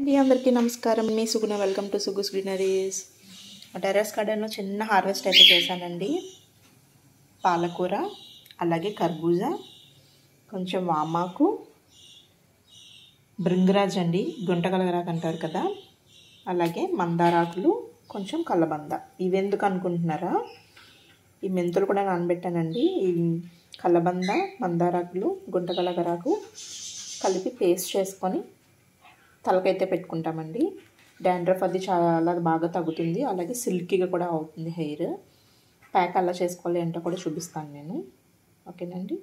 అండి, అందరికీ నమస్కారం. మీ Suguna. Welcome to Sugus greeneries. Terrace గార్డెన్లో చిన్న హార్వెస్ట్ అయితే చేశానండి. పాలకూర, అలాగే కర్బూజా, కొంచెం వామాకు, భృంగరాజ్ అండి, గుంటగలగరాకు అంటారు కదా, అలాగే మందారాకులు, కొంచెం కలబంద. ఇవెందుకు అనుకుంటున్నారా? ఈ మెంతులు కూడా నానబెట్టానండి. ఈ కలబంద, మందారాకులు, గుంటగలగరాకు కలిపి పేస్ట్ చేసుకొని తలకైతే పెట్టుకుంటామండి. డాండ్రఫ్ అది చాలా బాగా తగ్గుతుంది, అలాగే సిల్కీగా కూడా అవుతుంది హెయిర్. ప్యాక్ అలా చేసుకోవాలి అంటే కూడా చూపిస్తాను నేను. ఓకేనండి,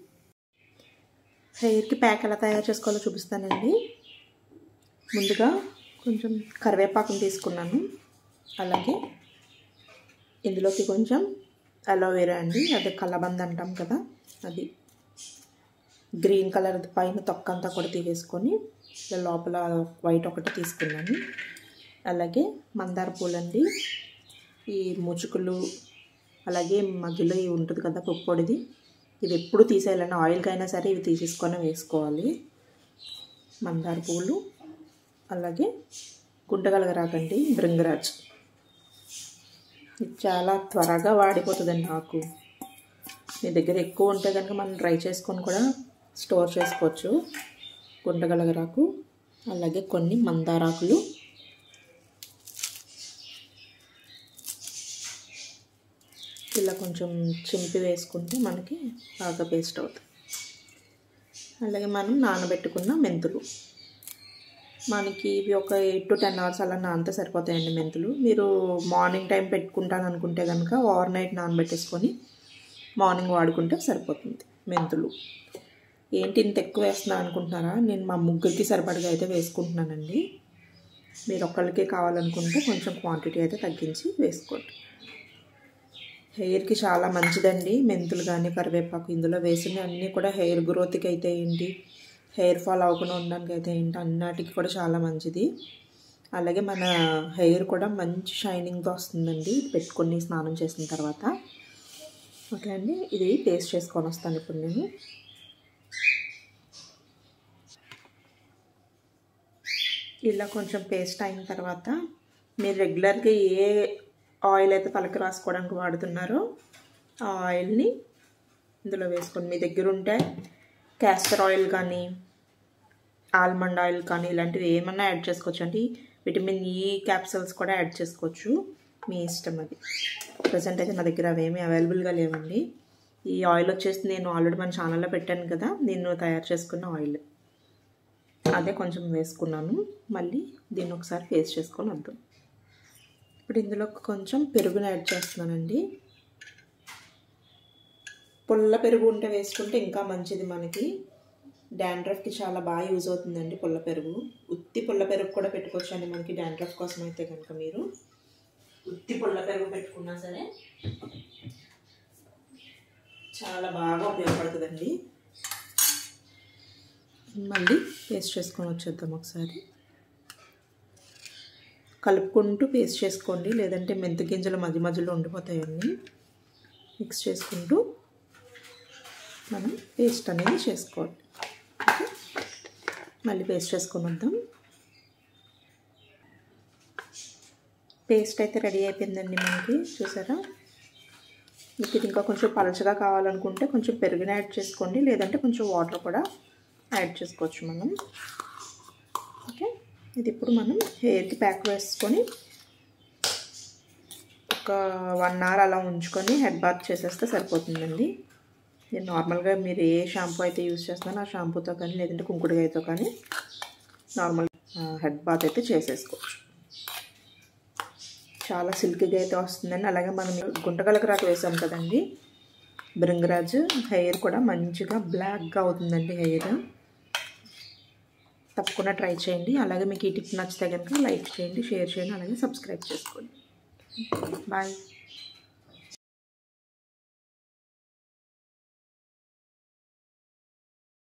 హెయిర్కి ప్యాక్ ఎలా తయారు చేసుకోవాలో చూపిస్తానండి. ముందుగా కొంచెం కరివేపాకుని తీసుకున్నాను, అలాగే ఇందులోకి కొంచెం అలోవెరా అండి, అదే కలబంద అంటాం కదా, అది గ్రీన్ కలర్ పైన తొక్కంతా కూడా తీసేసుకొని లోపల వైట్ ఒకటి తీసుకున్నాను. అలాగే మందార పూలండి, ఈ ముచుకులు, అలాగే మధ్యలో ఇవి ఉంటుంది కదా పొడిది, ఇవి ఎప్పుడు తీసేయాలని, ఆయిల్కైనా సరే ఇవి తీసేసుకొని వేసుకోవాలి. మందార పూలు, అలాగే గుంటగలగరాకండి, భృంగరాజ్. ఇది చాలా త్వరగా వాడిపోతుందండి ఆకు. మీ దగ్గర ఎక్కువ ఉంటే కనుక మనం డ్రై చేసుకొని కూడా స్టోర్ చేసుకోవచ్చు. గుంటగలగరాకు, అలాగే కొన్ని మందారాకులు, ఇలా కొంచెం చింపి వేసుకుంటే మనకి బాగా పేస్ట్ అవుతుంది. అలాగే మనం నానబెట్టుకున్న మెంతులు, మనకి ఇవి ఒక 8 to 10 hours అలా నానితే సరిపోతాయండి మెంతులు. మీరు మార్నింగ్ టైం పెట్టుకుంటాను అనుకుంటే కనుక ఓవర్ నైట్ నానబెట్టేసుకొని మార్నింగ్ వాడుకుంటే సరిపోతుంది. మెంతులు ఏంటి ఇంత ఎక్కువ వేస్తున్నాను అనుకుంటున్నారా? నేను మా ముగ్గురికి సరిపడగా అయితే వేసుకుంటున్నానండి. మీరు ఒక్కళ్ళకే కావాలనుకుంటే కొంచెం క్వాంటిటీ అయితే తగ్గించి వేసుకోండి. హెయిర్కి చాలా మంచిదండి మెంతులు కానీ కరివేపాకు. ఇందులో వేసిన అన్నీ కూడా హెయిర్ గ్రోత్కి అయితే ఏంటి, హెయిర్ ఫాల్ అవ్వకుండా ఉండడానికి అయితే ఏంటి, అన్నిటికి కూడా చాలా మంచిది. అలాగే మన హెయిర్ కూడా మంచి షైనింగ్తో వస్తుందండి పెట్టుకొని స్నానం చేసిన తర్వాత. ఓకే అండి, ఇది పేస్ట్ చేసుకొని వస్తాను ఇప్పుడు నేను. ఇలా కొంచెం పేస్ట్ అయిన తర్వాత మీరు రెగ్యులర్గా ఏ ఆయిల్ అయితే తలకి రాసుకోవడానికి వాడుతున్నారో ఆ ఆయిల్ని ఇందులో వేసుకొని, మీ దగ్గర ఉంటే క్యాస్టర్ ఆయిల్ కానీ ఆల్మండ్ ఆయిల్ కానీ ఇలాంటివి ఏమన్నా యాడ్ చేసుకోవచ్చు అండి. విటమిన్ ఈ క్యాప్సూల్స్ కూడా యాడ్ చేసుకోవచ్చు, మీ ఇష్టం అది. ప్రజెంట్ అయితే నా దగ్గర అవేమీ అవైలబుల్గా లేవండి. ఈ ఆయిల్ వచ్చేసి నేను ఆల్రెడీ మన ఛానల్లో పెట్టాను కదా, నేను తయారు చేసుకున్న ఆయిల్, అదే కొంచెం వేసుకున్నాను. మళ్ళీ దీన్ని ఒకసారి పేస్ట్ చేసుకొని వద్దాం. ఇప్పుడు ఇందులో కొంచెం పెరుగుని యాడ్ చేస్తున్నానండి. పుల్ల పెరుగు ఉంటే వేసుకుంటే ఇంకా మంచిది, మనకి డాండ్రఫ్కి చాలా బాగా యూజ్ అవుతుందండి పుల్ల పెరుగు. ఉత్తి పుల్ల పెరుగు కూడా పెట్టుకోవచ్చు అండి మనకి డాండ్రఫ్ కోసం అయితే కనుక. మీరు ఉత్తి పుల్ల పెరుగు పెట్టుకున్నా సరే చాలా బాగా ఉపయోగపడుతుందండి. మళ్ళీ పేస్ట్ చేసుకొని వచ్చేద్దాం ఒకసారి. కలుపుకుంటూ పేస్ట్ చేసుకోండి, లేదంటే మెంతి గింజలు మధ్య మధ్యలో ఉండిపోతాయన్నీ. మిక్స్ చేసుకుంటూ మనం పేస్ట్ అనేది చేసుకోవాలి. ఓకే, మళ్ళీ పేస్ట్ చేసుకొని వద్దాం. పేస్ట్ అయితే రెడీ అయిపోయిందండి మనకి, చూసారా? మీకు ఇది ఇంకా కొంచెం పలచగా కావాలనుకుంటే కొంచెం పెరుగుని యాడ్ చేసుకోండి, లేదంటే కొంచెం వాటర్ కూడా యాడ్ చేసుకోవచ్చు మనం. ఓకే, ఇది ఇప్పుడు మనం హెయిర్కి ప్యాక్ వేసుకొని ఒక 1 hour అలా ఉంచుకొని హెడ్ బాత్ చేసేస్తే సరిపోతుందండి. నేను నార్మల్గా మీరు ఏ షాంపూ అయితే యూజ్ చేస్తున్నారో ఆ షాంపూతో కానీ, లేదంటే కుంకుడుకాయతో కానీ నార్మల్ హెడ్ బాత్ అయితే చేసేసుకోవచ్చు. చాలా సిల్కీగా అయితే వస్తుందండి. అలాగే మనం గుంటగలగరాకు వేసాం కదండి, భృంగరాజ్, హెయిర్ కూడా మంచిగా బ్లాక్గా అవుతుందండి హెయిర్. తప్పకుండా ట్రై చేయండి. అలాగే మీకు ఈ టిప్ నచ్చితే కనుక లైక్ చేయండి, షేర్ చేయండి, అలాగే సబ్స్క్రైబ్ చేసుకోండి. బాయ్.